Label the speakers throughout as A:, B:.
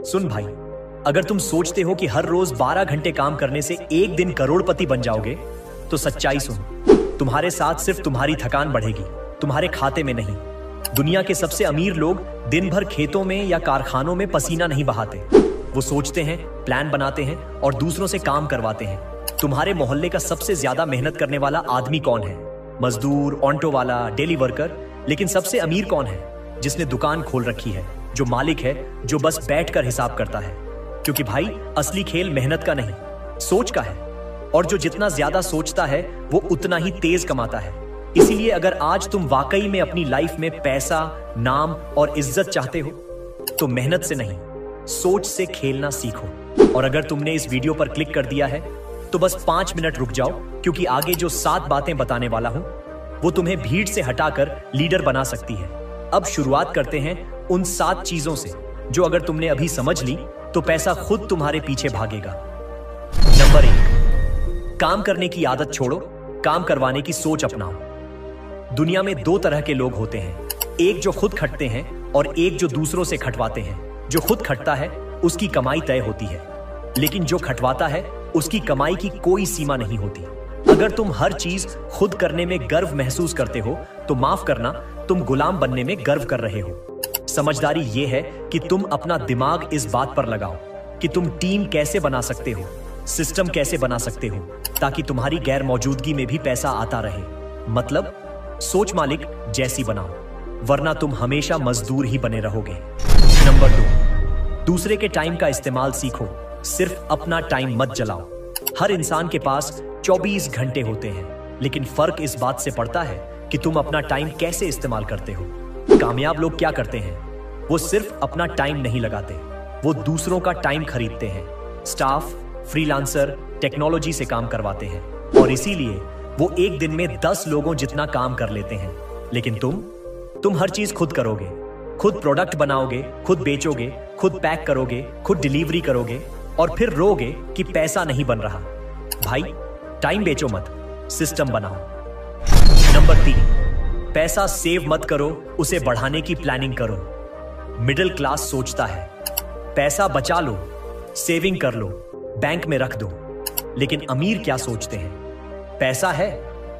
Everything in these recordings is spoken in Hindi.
A: सुन भाई, अगर तुम सोचते हो कि हर रोज 12 घंटे काम करने से एक दिन करोड़पति बन जाओगे, तो सच्चाई सुन। तुम्हारे साथ सिर्फ तुम्हारी थकान बढ़ेगी, तुम्हारे खाते में नहीं। दुनिया के सबसे अमीर लोग दिन भर खेतों में या कारखानों में पसीना नहीं बहाते। वो सोचते हैं, प्लान बनाते हैं और दूसरों से काम करवाते हैं। तुम्हारे मोहल्ले का सबसे ज्यादा मेहनत करने वाला आदमी कौन है? मजदूर, ऑटो वाला, डेली वर्कर। लेकिन सबसे अमीर कौन है? जिसने दुकान खोल रखी है, जो मालिक है, जो बस बैठकर हिसाब करता है। क्योंकि भाई, असली खेल मेहनत का नहीं, सोच का है। और जो जितना ज्यादा सोचता है वो उतना ही तेज कमाता है। इसीलिए अगर आज तुम वाकई में अपनी लाइफ में पैसा, नाम और इज्जत चाहते हो, तो मेहनत से नहीं, सोच से खेलना सीखो। और अगर तुमने इस वीडियो पर क्लिक कर दिया है तो बस 5 मिनट रुक जाओ, क्योंकि आगे जो 7 बातें बताने वाला हूं वो तुम्हें भीड़ से हटाकर लीडर बना सकती है। अब शुरुआत करते हैं उन 7 चीजों से जो अगर तुमने अभी समझ ली तो पैसा खुद तुम्हारे पीछे भागेगा। नंबर 1, काम करने की आदत छोड़ो, काम करवाने की सोच अपनाओ। दुनिया में 2 तरह के लोग होते हैं, एक जो खुद खटते हैं और एक जो दूसरों से खटवाते हैं। जो खुद खटता है उसकी कमाई तय होती है, लेकिन जो खटवाता है उसकी कमाई की कोई सीमा नहीं होती। अगर तुम हर चीज खुद करने में गर्व महसूस करते हो तो माफ करना, तुम गुलाम बनने में गर्व कर रहे हो। समझदारी यह है कि तुम अपना दिमाग इस बात पर लगाओ कि तुम टीम कैसे बना सकते हो, सिस्टम कैसे बना सकते हो, ताकि तुम्हारी गैर मौजूदगी में भी पैसा आता रहे। मतलब सोच मालिक जैसी बनाओ, वरना तुम हमेशा मजदूर ही बने रहोगे। नंबर 2, दूसरे के टाइम का इस्तेमाल सीखो, सिर्फ अपना टाइम मत जलाओ। हर इंसान के पास 24 घंटे होते हैं, लेकिन फर्क इस बात से पड़ता है कि तुम अपना टाइम कैसे इस्तेमाल करते हो। कामयाब लोग क्या करते हैं? वो सिर्फ अपना टाइम नहीं लगाते, वो दूसरों का टाइम खरीदते हैं। स्टाफ, फ्रीलांसर, टेक्नोलॉजी से काम करवाते हैं और इसीलिए वो एक दिन में 10 लोगों जितना काम कर लेते हैं। लेकिन तुम हर चीज खुद करोगे, खुद प्रोडक्ट बनाओगे, खुद बेचोगे, खुद पैक करोगे, खुद डिलीवरी करोगे और फिर रोगे कि पैसा नहीं बन रहा। भाई, टाइम बेचो मत, सिस्टम बनाओ। नंबर 3, पैसा सेव मत करो, उसे बढ़ाने की प्लानिंग करो। मिडिल क्लास सोचता है पैसा बचा लो, सेविंग कर लो, बैंक में रख दो। लेकिन अमीर क्या सोचते हैं? पैसा है,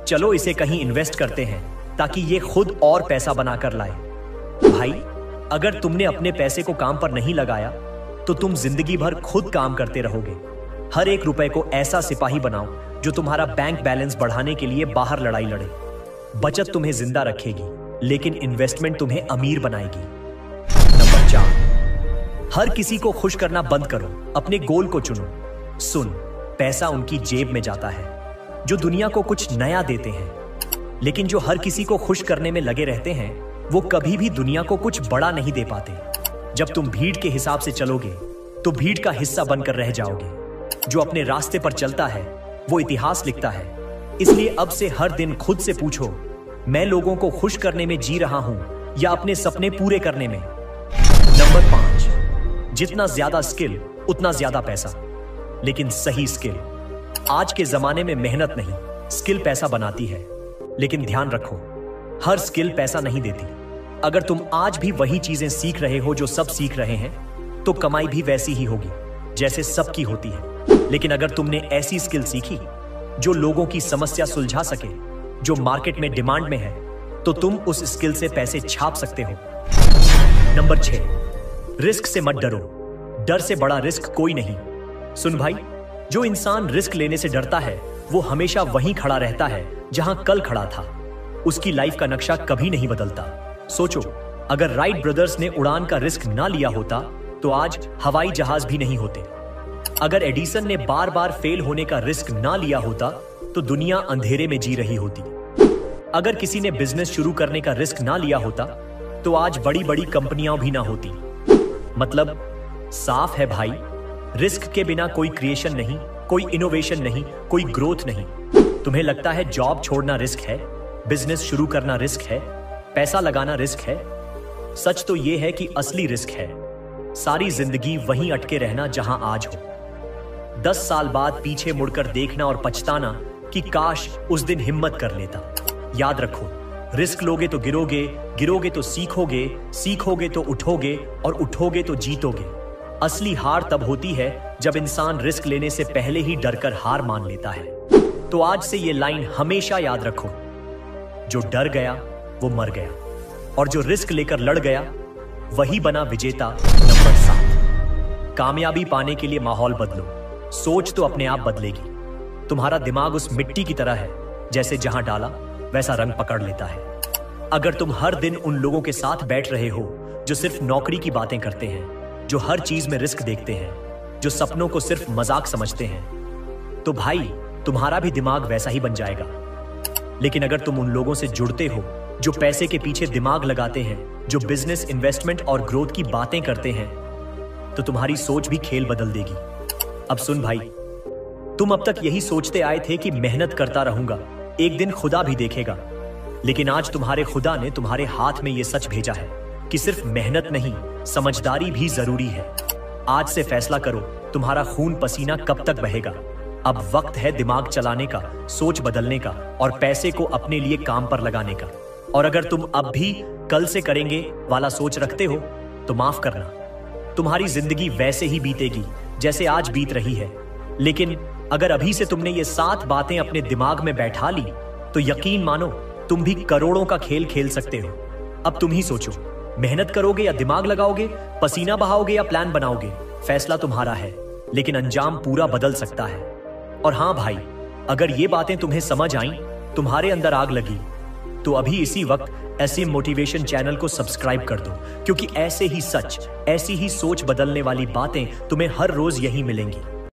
A: चलो इसे कहीं इन्वेस्ट करते हैं ताकि ये खुद और पैसा बनाकर लाए। भाई, अगर तुमने अपने पैसे को काम पर नहीं लगाया तो तुम जिंदगी भर खुद काम करते रहोगे। हर एक रुपए को ऐसा सिपाही बनाओ जो तुम्हारा बैंक बैलेंस बढ़ाने के लिए बाहर लड़ाई लड़े। बचत तुम्हें जिंदा रखेगी, लेकिन इन्वेस्टमेंट तुम्हें अमीर बनाएगी। नंबर 4, हर किसी को खुश करना बंद करो, अपने गोल को चुनो। सुन, पैसा उनकी जेब में जाता है जो दुनिया को कुछ नया देते हैं, लेकिन जो हर किसी को खुश करने में लगे रहते हैं वो कभी भी दुनिया को कुछ बड़ा नहीं दे पाते। जब तुम भीड़ के हिसाब से चलोगे तो भीड़ का हिस्सा बनकर रह जाओगे। जो अपने रास्ते पर चलता है वो इतिहास लिखता है। इसलिए अब से हर दिन खुद से पूछो, मैं लोगों को खुश करने में जी रहा हूं या अपने सपने पूरे करने में। नंबर 5, जितना ज्यादा स्किल उतना ज्यादा पैसा, लेकिन सही स्किल। आज के जमाने में मेहनत नहीं, स्किल पैसा बनाती है। लेकिन ध्यान रखो, हर स्किल पैसा नहीं देती। अगर तुम आज भी वही चीजें सीख रहे हो जो सब सीख रहे हैं, तो कमाई भी वैसी ही होगी जैसे सबकी होती है। लेकिन अगर तुमने ऐसी स्किल सीखी जो लोगों की समस्या सुलझा सके, जो मार्केट में डिमांड में है, तो तुम उस स्किल से पैसे छाप सकते हो। नंबर 6, रिस्क से मत डरो, डर से बड़ा रिस्क कोई नहीं। सुन भाई, जो इंसान रिस्क लेने से डरता है वो हमेशा वहीं खड़ा रहता है जहां कल खड़ा था। उसकी लाइफ का नक्शा कभी नहीं बदलता। सोचो, अगर राइट ब्रदर्स ने उड़ान का रिस्क ना लिया होता तो आज हवाई जहाज भी नहीं होते। अगर एडिसन ने बार बार फेल होने का रिस्क ना लिया होता तो दुनिया अंधेरे में जी रही होती। अगर किसी ने बिजनेस शुरू करने का रिस्क ना लिया होता तो आज बड़ी बड़ी कंपनियां भी ना होती। मतलब साफ है भाई, रिस्क के बिना कोई क्रिएशन नहीं, कोई इनोवेशन नहीं, कोई ग्रोथ नहीं। तुम्हें लगता है जॉब छोड़ना रिस्क है, बिजनेस शुरू करना रिस्क है, पैसा लगाना रिस्क है। सच तो यह है कि असली रिस्क है सारी जिंदगी वहीं अटके रहना जहां आज हो। 10 साल बाद पीछे मुड़कर देखना और पछताना कि काश उस दिन हिम्मत कर लेता। याद रखो, रिस्क लोगे तो गिरोगे, गिरोगे तो सीखोगे, सीखोगे तो उठोगे और उठोगे तो जीतोगे। असली हार तब होती है जब इंसान रिस्क लेने से पहले ही डरकर हार मान लेता है। तो आज से ये लाइन हमेशा याद रखो, जो डर गया वो मर गया, और जो रिस्क लेकर लड़ गया वही बना विजेता नंबर 7। कामयाबी पाने के लिए माहौल बदलो, सोच तो अपने आप बदलेगी। तुम्हारा दिमाग उस मिट्टी की तरह है, जैसे जहां डाला वैसा रंग पकड़ लेता है। अगर तुम हर दिन उन लोगों के साथ बैठ रहे हो जो सिर्फ नौकरी की बातें करते हैं, जो हर चीज में रिस्क देखते हैं, जो सपनों को सिर्फ मजाक समझते हैं, तो भाई तुम्हारा भी दिमाग वैसा ही बन जाएगा। लेकिन अगर तुम उन लोगों से जुड़ते हो जो पैसे के पीछे दिमाग लगाते हैं, जो बिजनेस, इन्वेस्टमेंट और ग्रोथ की बातें करते हैं, तो तुम्हारी सोच भी खेल बदल देगी। अब सुन भाई, तुम अब तक यही सोचते आए थे कि मेहनत करता रहूंगा, एक दिन खुदा भी देखेगा। लेकिन आज तुम्हारे खुदा ने तुम्हारे हाथ में यह सच भेजा है कि सिर्फ मेहनत नहीं, समझदारी भी जरूरी है। आज से फैसला करो, तुम्हारा खून पसीना कब तक बहेगा। अब वक्त है दिमाग चलाने का, सोच बदलने का और पैसे को अपने लिए काम पर लगाने का। और अगर तुम अब भी कल से करेंगे वाला सोच रखते हो तो माफ करना, तुम्हारी जिंदगी वैसे ही बीतेगी जैसे आज बीत रही है। लेकिन अगर अभी से तुमने ये 7 बातें अपने दिमाग में बैठा ली तो यकीन मानो तुम भी करोड़ों का खेल खेल सकते हो। अब तुम ही सोचो, मेहनत करोगे या दिमाग लगाओगे, पसीना बहाओगे या प्लान बनाओगे। फैसला तुम्हारा है, लेकिन अंजाम पूरा बदल सकता है। और हां भाई, अगर ये बातें तुम्हें समझ आईं, तुम्हारे अंदर आग लगी, तो अभी इसी वक्त एसएम मोटिवेशन चैनल को सब्सक्राइब कर दो, क्योंकि ऐसे ही सच, ऐसी ही सोच बदलने वाली बातें तुम्हें हर रोज यहीं मिलेंगी।